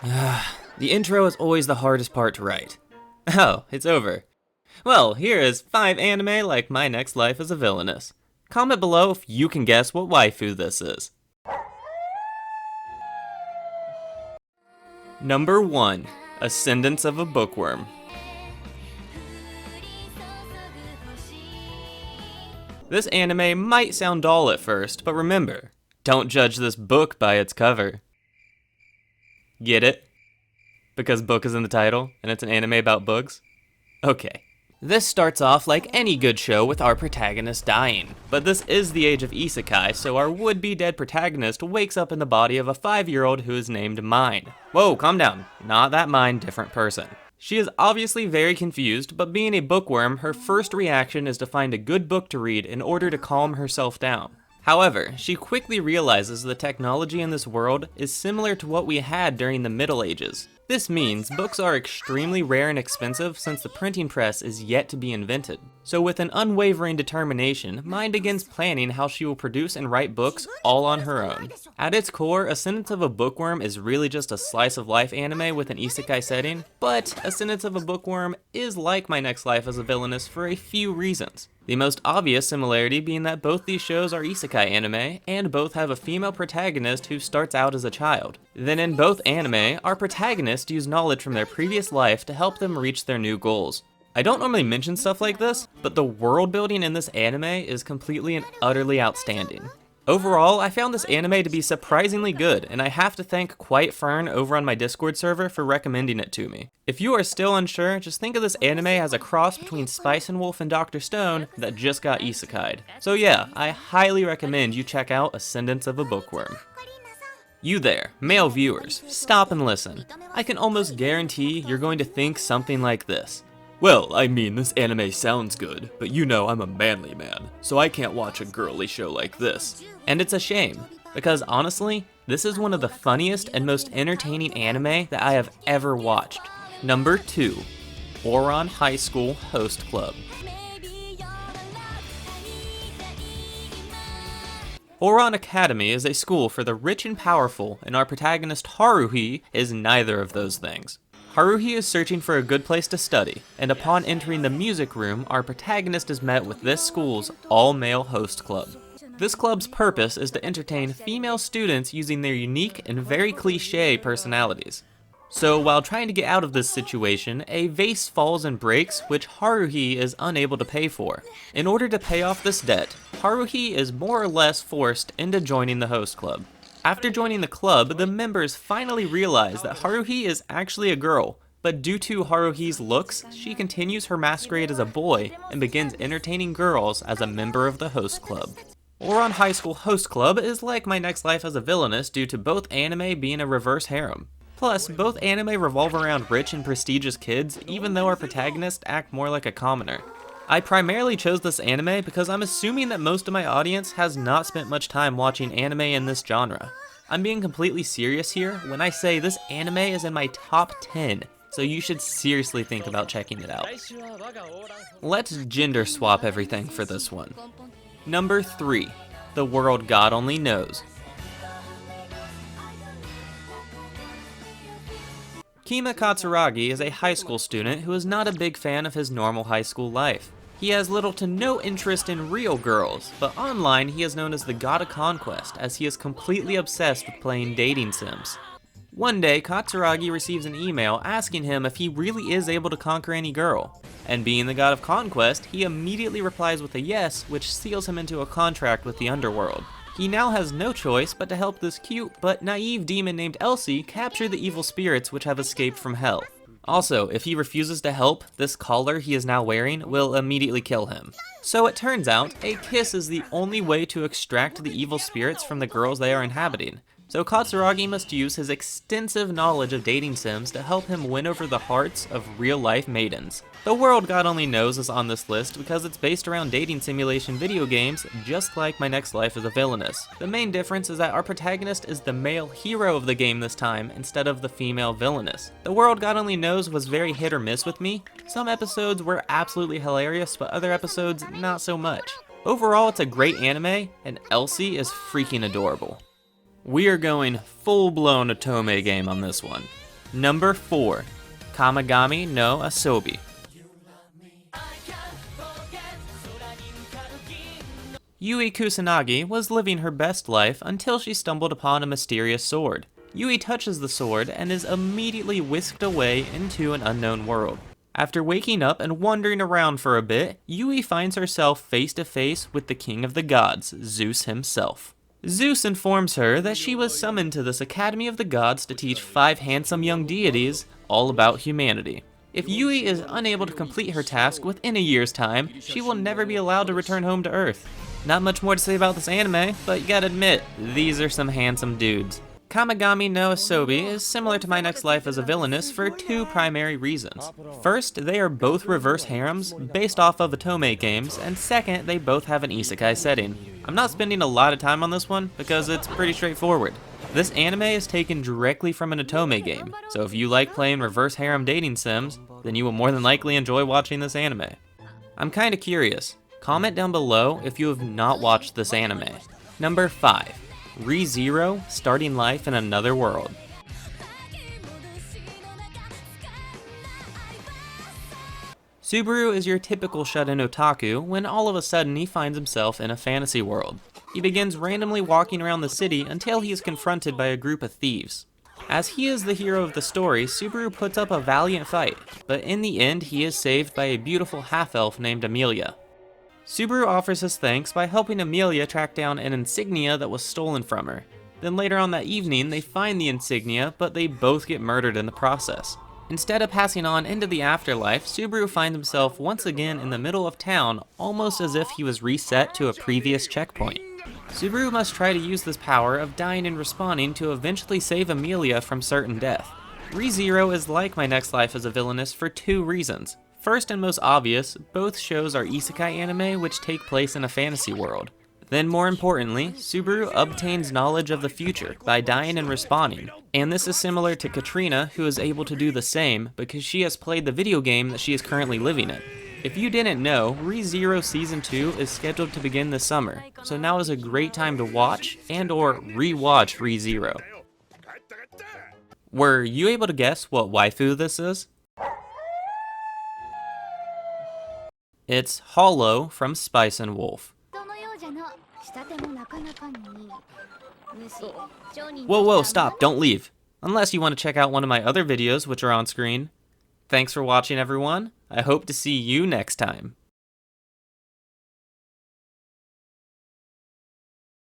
The intro is always the hardest part to write. Oh, it's over. Well, here is 5 anime like my next life as a villainess. Comment below if you can guess what waifu this is. Number 1. Ascendance of a Bookworm. This anime might sound dull at first, but remember, don't judge this book by its cover. Get it? Because book is in the title, and it's an anime about books? Okay. This starts off like any good show with our protagonist dying, but this is the age of isekai, so our would-be dead protagonist wakes up in the body of a 5-year-old who is named Mine. Whoa, calm down. Not that Mine, different person. She is obviously very confused, but being a bookworm, her first reaction is to find a good book to read in order to calm herself down. However, she quickly realizes the technology in this world is similar to what we had during the Middle Ages. This means books are extremely rare and expensive since the printing press is yet to be invented. So with an unwavering determination, Mine begins planning how she will produce and write books all on her own. At its core, Ascendance of a Bookworm is really just a slice of life anime with an isekai setting, but Ascendance of a Bookworm is like My Next Life as a Villainess for a few reasons. The most obvious similarity being that both these shows are isekai anime, and both have a female protagonist who starts out as a child. Then in both anime, our protagonists use knowledge from their previous life to help them reach their new goals. I don't normally mention stuff like this, but the world building in this anime is completely and utterly outstanding. Overall, I found this anime to be surprisingly good, and I have to thank Quiet Fern over on my Discord server for recommending it to me. If you are still unsure, just think of this anime as a cross between Spice and Wolf and Dr. Stone that just got isekai'd. So yeah, I highly recommend you check out Ascendance of a Bookworm. You there, male viewers, stop and listen. I can almost guarantee you're going to think something like this. Well, I mean, this anime sounds good, but you know I'm a manly man, so I can't watch a girly show like this. And it's a shame, because honestly, this is one of the funniest and most entertaining anime that I have ever watched. Number 2. Ouran High School Host Club. Ouran Academy is a school for the rich and powerful, and our protagonist Haruhi is neither of those things. Haruhi is searching for a good place to study, and upon entering the music room, our protagonist is met with this school's all-male host club. This club's purpose is to entertain female students using their unique and very cliché personalities. So while trying to get out of this situation, a vase falls and breaks, which Haruhi is unable to pay for. In order to pay off this debt, Haruhi is more or less forced into joining the host club. After joining the club, the members finally realize that Haruhi is actually a girl, but due to Haruhi's looks, she continues her masquerade as a boy and begins entertaining girls as a member of the host club. Ouran High School Host Club is like My Next Life as a Villainess due to both anime being a reverse harem. Plus, both anime revolve around rich and prestigious kids, even though our protagonists act more like a commoner. I primarily chose this anime because I'm assuming that most of my audience has not spent much time watching anime in this genre. I'm being completely serious here when I say this anime is in my top 10, so you should seriously think about checking it out. Let's gender swap everything for this one. Number 3. The World God Only Knows. Kima Katsuragi is a high school student who is not a big fan of his normal high school life. He has little to no interest in real girls, but online he is known as the God of Conquest as he is completely obsessed with playing dating sims. One day, Katsuragi receives an email asking him if he really is able to conquer any girl, and being the God of Conquest, he immediately replies with a yes, which seals him into a contract with the underworld. He now has no choice but to help this cute but naive demon named Elsie capture the evil spirits which have escaped from hell. Also, if he refuses to help, this collar he is now wearing will immediately kill him. So it turns out, a kiss is the only way to extract the evil spirits from the girls they are inhabiting. So Katsuragi must use his extensive knowledge of dating sims to help him win over the hearts of real-life maidens. The World God Only Knows is on this list because it's based around dating simulation video games, just like My Next Life as a Villainess. The main difference is that our protagonist is the male hero of the game this time, instead of the female villainess. The World God Only Knows was very hit or miss with me. Some episodes were absolutely hilarious, but other episodes not so much. Overall, it's a great anime, and Elsie is freaking adorable. We are going full-blown Otome game on this one. Number 4. Kamigami no Asobi. Yui Kusanagi was living her best life until she stumbled upon a mysterious sword. Yui touches the sword and is immediately whisked away into an unknown world. After waking up and wandering around for a bit, Yui finds herself face to face with the king of the gods, Zeus himself. Zeus informs her that she was summoned to this Academy of the Gods to teach 5 handsome young deities all about humanity. If Yui is unable to complete her task within a year's time, she will never be allowed to return home to Earth. Not much more to say about this anime, but you gotta admit, these are some handsome dudes. Kamigami no Asobi is similar to My Next Life as a Villainess for 2 primary reasons. First, they are both reverse harems based off of Otome games, and second, they both have an isekai setting. I'm not spending a lot of time on this one because it's pretty straightforward. This anime is taken directly from an Otome game, so if you like playing reverse harem dating sims, then you will more than likely enjoy watching this anime. I'm kinda curious. Comment down below if you have not watched this anime. Number 5. ReZero, Starting Life in Another World. Subaru is your typical shut-in otaku when all of a sudden he finds himself in a fantasy world. He begins randomly walking around the city until he is confronted by a group of thieves. As he is the hero of the story, Subaru puts up a valiant fight, but in the end he is saved by a beautiful half-elf named Amelia. Subaru offers his thanks by helping Amelia track down an insignia that was stolen from her. Then later on that evening, they find the insignia, but they both get murdered in the process. Instead of passing on into the afterlife, Subaru finds himself once again in the middle of town, almost as if he was reset to a previous checkpoint. Subaru must try to use this power of dying and respawning to eventually save Amelia from certain death. ReZero is like My Next Life as a Villainess for 2 reasons. First and most obvious, both shows are isekai anime which take place in a fantasy world. Then more importantly, Subaru obtains knowledge of the future by dying and respawning. And this is similar to Katrina, who is able to do the same because she has played the video game that she is currently living in. If you didn't know, ReZero Season 2 is scheduled to begin this summer, so now is a great time to watch and or re-watch ReZero. Were you able to guess what waifu this is? It's Hollow from Spice and Wolf. Whoa, stop, don't leave. Unless you want to check out one of my other videos which are on screen. Thanks for watching everyone. I hope to see you next time.